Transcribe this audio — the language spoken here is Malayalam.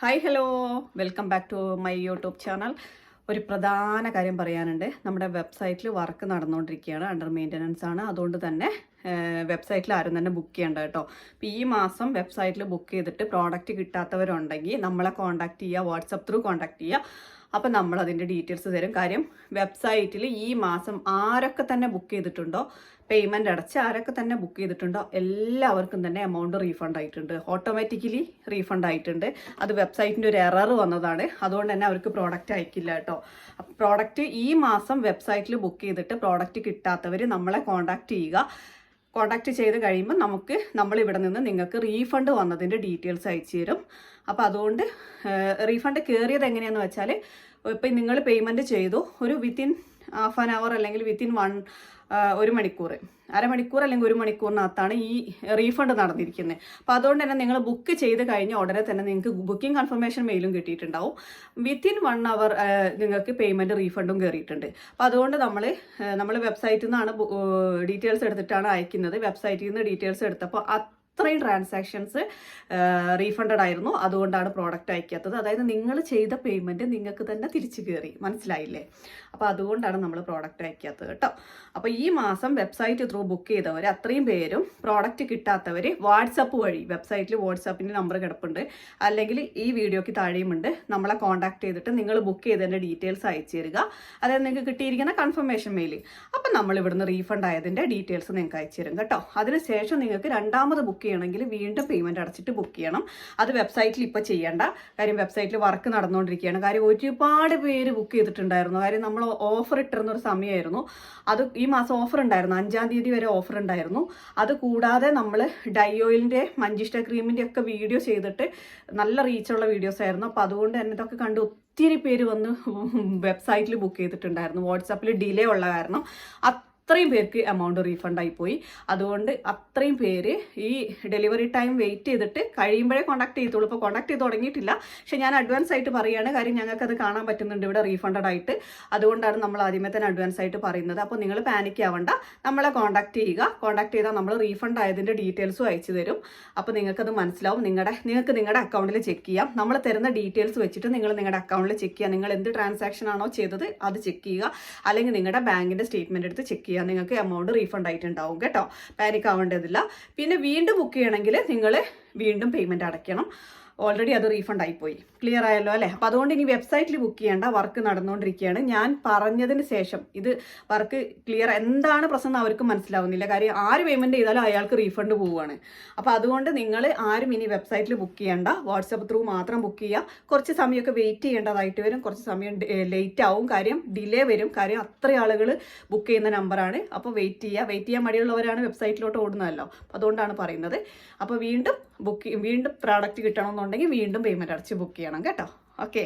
Hi hello welcome back to my YouTube channel. ഒരു പ്രധാന കാര്യം പറയാനുണ്ട്. നമ്മുടെ വെബ്സൈറ്റിൽ വർക്ക് നടന്നുകൊണ്ടിരിക്കുകയാണ്, അണ്ടർ മെയിൻ്റനൻസ് ആണ്. അതുകൊണ്ട് തന്നെ വെബ്സൈറ്റിൽ ആരും തന്നെ ബുക്ക് ചെയ്യേണ്ട കേട്ടോ. അപ്പോൾ ഈ മാസം വെബ്സൈറ്റിൽ ബുക്ക് ചെയ്തിട്ട് പ്രോഡക്റ്റ് കിട്ടാത്തവരുണ്ടെങ്കിൽ നമ്മളെ കോൺടാക്ട് ചെയ്യുക, വാട്സപ്പ് ത്രൂ കോൺടാക്ട് ചെയ്യുക. അപ്പം നമ്മൾ അതിൻ്റെ ഡീറ്റെയിൽസ് തരും. കാര്യം വെബ്സൈറ്റിൽ ഈ മാസം ആരൊക്കെ തന്നെ ബുക്ക് ചെയ്തിട്ടുണ്ടോ, പേയ്മെൻറ്റ് അടച്ച് ആരൊക്കെ തന്നെ ബുക്ക് ചെയ്തിട്ടുണ്ടോ എല്ലാവർക്കും തന്നെ എമൗണ്ട് റീഫണ്ട് ആയിട്ടുണ്ട്, ഓട്ടോമാറ്റിക്കലി റീഫണ്ട് ആയിട്ടുണ്ട്. അത് വെബ്സൈറ്റിൻ്റെ ഒരു എറർ വന്നതാണ്, അതുകൊണ്ട് തന്നെ അവർക്ക് പ്രോഡക്റ്റ് അയക്കില്ല കേട്ടോ. പ്രോഡക്റ്റ് ഈ മാസം വെബ്സൈറ്റിൽ ബുക്ക് ചെയ്തിട്ട് പ്രോഡക്റ്റ് കിട്ടാത്തവർ നമ്മളെ കോൺടാക്ട് ചെയ്യുക. കോൺടാക്ട് ചെയ്ത് കഴിയുമ്പോൾ നമ്മളിവിടെ നിന്ന് നിങ്ങൾക്ക് റീഫണ്ട് വന്നതിൻ്റെ ഡീറ്റെയിൽസ് അയച്ചു തരും. അപ്പോൾ അതുകൊണ്ട് റീഫണ്ട് കയറിയത് എങ്ങനെയാണെന്ന് വെച്ചാൽ, ഇപ്പം നിങ്ങൾ പേയ്മെൻറ്റ് ചെയ്തു, ഒരു വിത്തിൻ ഹാഫ് ആൻ അവർ അല്ലെങ്കിൽ വിത്തിൻ ഒരു മണിക്കൂർ, അരമണിക്കൂർ അല്ലെങ്കിൽ ഒരു മണിക്കൂറിനകത്താണ് ഈ റീഫണ്ട് നടന്നിരിക്കുന്നത്. അപ്പോൾ അതുകൊണ്ട് തന്നെ നിങ്ങൾ ബുക്ക് ചെയ്ത് കഴിഞ്ഞ ഉടനെ തന്നെ നിങ്ങൾക്ക് ബുക്കിംഗ് കൺഫർമേഷൻ മെയിലും കിട്ടിയിട്ടുണ്ടാവും. വിത്തിൻ 1 അവർ നിങ്ങൾക്ക് പേയ്മെൻറ്റ് റീഫണ്ടും കയറിയിട്ടുണ്ട്. അപ്പോൾ അതുകൊണ്ട് നമ്മൾ വെബ്സൈറ്റിൽ നിന്നാണ് ഡീറ്റെയിൽസ് എടുത്തിട്ടാണ് അയക്കുന്നത്. വെബ്സൈറ്റിൽ നിന്ന് ഡീറ്റെയിൽസ് എടുത്തപ്പോൾ അത്രയും ട്രാൻസാക്ഷൻസ് റീഫണ്ടഡ് ആയിരുന്നു. അതുകൊണ്ടാണ് പ്രോഡക്റ്റ് അയക്കാത്തത്. അതായത് നിങ്ങൾ ചെയ്ത പേയ്മെൻറ്റ് നിങ്ങൾക്ക് തന്നെ തിരിച്ചു കയറി, മനസ്സിലായില്ലേ? അപ്പോൾ അതുകൊണ്ടാണ് നമ്മൾ പ്രോഡക്റ്റ് അയക്കാത്തത് കേട്ടോ. അപ്പോൾ ഈ മാസം വെബ്സൈറ്റ് ത്രൂ ബുക്ക് ചെയ്തവർ അത്രയും പേരും, പ്രോഡക്റ്റ് കിട്ടാത്തവർ വാട്സപ്പ് വഴി, വെബ്സൈറ്റിൽ വാട്സപ്പിൻ്റെ നമ്പർ കിടപ്പുണ്ട്, അല്ലെങ്കിൽ ഈ വീഡിയോയ്ക്ക് താഴെയുമുണ്ട്, നമ്മളെ കോൺടാക്ട് ചെയ്തിട്ട് നിങ്ങൾ ബുക്ക് ചെയ്തതിൻ്റെ ഡീറ്റെയിൽസ് അയച്ചു തരിക. അതായത് നിങ്ങൾക്ക് കിട്ടിയിരിക്കുന്ന കൺഫർമേഷൻ മെയിൽ. അപ്പം നമ്മൾ ഇവിടുന്ന് റീഫണ്ട് ആയതിൻ്റെ ഡീറ്റെയിൽസ് നിങ്ങൾക്ക് അയച്ചു തരും കേട്ടോ. അതിനുശേഷം നിങ്ങൾക്ക് രണ്ടാമത് ബുക്ക് ചെയ്യണമെങ്കിൽ വീണ്ടും പേയ്മെൻറ്റ് അടച്ചിട്ട് ബുക്ക് ചെയ്യണം. അത് വെബ്സൈറ്റിൽ ഇപ്പോൾ ചെയ്യേണ്ട. കാര്യം വെബ്സൈറ്റിൽ വർക്ക് നടന്നുകൊണ്ടിരിക്കുകയാണ്. കാര്യം ഒരുപാട് പേര് ബുക്ക് ചെയ്തിട്ടുണ്ടായിരുന്നു. കാര്യം നമ്മൾ ഓഫർ ഇട്ടിരുന്നൊരു സമയമായിരുന്നു. അത് ഈ മാസം ഓഫർ ഉണ്ടായിരുന്നു, 5-ാം തീയതി വരെ ഓഫർ ഉണ്ടായിരുന്നു. അത് കൂടാതെ നമ്മൾ ഡൈ ഓയിലിൻ്റെ, മഞ്ചിഷ്ട ക്രീമിൻ്റെ ഒക്കെ വീഡിയോ ചെയ്തിട്ട് നല്ല റീച്ചുള്ള വീഡിയോസ് ആയിരുന്നു. അപ്പോൾ അതുകൊണ്ട് തന്നെ ഇതൊക്കെ കണ്ട് ഒത്തിരി പേര് വന്ന് വെബ്സൈറ്റിൽ ബുക്ക് ചെയ്തിട്ടുണ്ടായിരുന്നു. വാട്സാപ്പിൽ ഡിലേ ഉള്ള കാരണം അത്രയും പേർക്ക് എമൗണ്ട് റീഫണ്ട് ആയിപ്പോയി. അതുകൊണ്ട് അത്രയും പേര് ഈ ഡെലിവറി ടൈം വെയിറ്റ് ചെയ്തിട്ട് കഴിയുമ്പോഴേ കോൺടാക്ട് ചെയ്തോളൂ. ഇപ്പോൾ കോൺടാക്ട് ചെയ്ത് തുടങ്ങിയിട്ടില്ല, പക്ഷേ ഞാൻ അഡ്വാൻസ് ആയിട്ട് പറയുകയാണ്. കാര്യം ഞങ്ങൾക്കത് കാണാൻ പറ്റുന്നുണ്ട് ഇവിടെ റീഫണ്ടഡ് ആയിട്ട്. അതുകൊണ്ടാണ് നമ്മൾ ആദ്യമേ തന്നെ അഡ്വാൻസ് ആയിട്ട് പറയുന്നത്. അപ്പോൾ നിങ്ങൾ പാനിക് ആവണ്ട, നമ്മളെ കോൺടാക്ട് ചെയ്യുക. കോൺടാക്ട് ചെയ്താൽ നമ്മൾ റീഫണ്ട് ആയതിൻ്റെ ഡീറ്റെയിൽസും അയച്ചു തരും. അപ്പോൾ നിങ്ങൾക്കത് മനസ്സിലാവും. നിങ്ങൾക്ക് നിങ്ങളുടെ അക്കൗണ്ടിൽ ചെക്ക് ചെയ്യാം. നമ്മൾ തരുന്ന ഡീറ്റെയിൽസ് വെച്ചിട്ട് നിങ്ങൾ നിങ്ങളുടെ അക്കൗണ്ടിൽ ചെക്ക് ചെയ്യുക. നിങ്ങൾ എന്ത് ട്രാൻസാക്ഷൻ ആണോ ചെയ്തത് അത് ചെക്ക് ചെയ്യുക. അല്ലെങ്കിൽ നിങ്ങളുടെ ബാങ്കിൻ്റെ സ്റ്റേറ്റ്മെൻറ്റ് എടുത്ത് ചെക്ക് ചെയ്യുക. നിങ്ങൾക്ക് എമൗണ്ട് റീഫണ്ട് ആയിട്ടുണ്ടാവും കേട്ടോ. പാനിക് ആവേണ്ടതില്ല. പിന്നെ വീണ്ടും ബുക്ക് ചെയ്യണമെങ്കിൽ നിങ്ങൾ വീണ്ടും പേയ്മെൻറ്റ് അടയ്ക്കണം. ഓൾറെഡി അത് റീഫണ്ട് ആയിപ്പോയി. ക്ലിയർ ആയല്ലോ അല്ലേ? അപ്പോൾ അതുകൊണ്ട് ഇനി വെബ്സൈറ്റിൽ ബുക്ക് ചെയ്യേണ്ട, വർക്ക് നടന്നുകൊണ്ടിരിക്കുകയാണ്. ഞാൻ പറഞ്ഞതിന് ശേഷം ഇത് വർക്ക് ക്ലിയർ, എന്താണ് പ്രശ്നം അവർക്ക് മനസ്സിലാവുന്നില്ല. കാര്യം ആര് പേയ്മെൻറ്റ് ചെയ്താലും അയാൾക്ക് റീഫണ്ട് പോവുകയാണ്. അപ്പോൾ അതുകൊണ്ട് നിങ്ങൾ ആരും ഇനി വെബ്സൈറ്റിൽ ബുക്ക് ചെയ്യേണ്ട, വാട്സപ്പ് ത്രൂ മാത്രം ബുക്ക് ചെയ്യുക. കുറച്ച് സമയമൊക്കെ വെയിറ്റ് ചെയ്യേണ്ടതായിട്ട് വരും, കുറച്ച് സമയം ലേറ്റ് ആവും, കാര്യം ഡിലേ വരും. കാര്യം അത്ര ആളുകൾ ബുക്ക് ചെയ്യുന്ന നമ്പറാണ്. അപ്പോൾ വെയിറ്റ് ചെയ്യാൻ മടിയുള്ളവരാണ് വെബ്സൈറ്റിലോട്ട് ഓടുന്നതല്ലോ. അപ്പോൾ അതുകൊണ്ടാണ് പറയുന്നത്. അപ്പോൾ വീണ്ടും പ്രോഡക്റ്റ് കിട്ടണമെന്നുണ്ടെങ്കിൽ വീണ്ടും പേയ്മെൻറ്റ് അടച്ച് ബുക്ക് ചെയ്യണം കേട്ടോ. ഓക്കെ.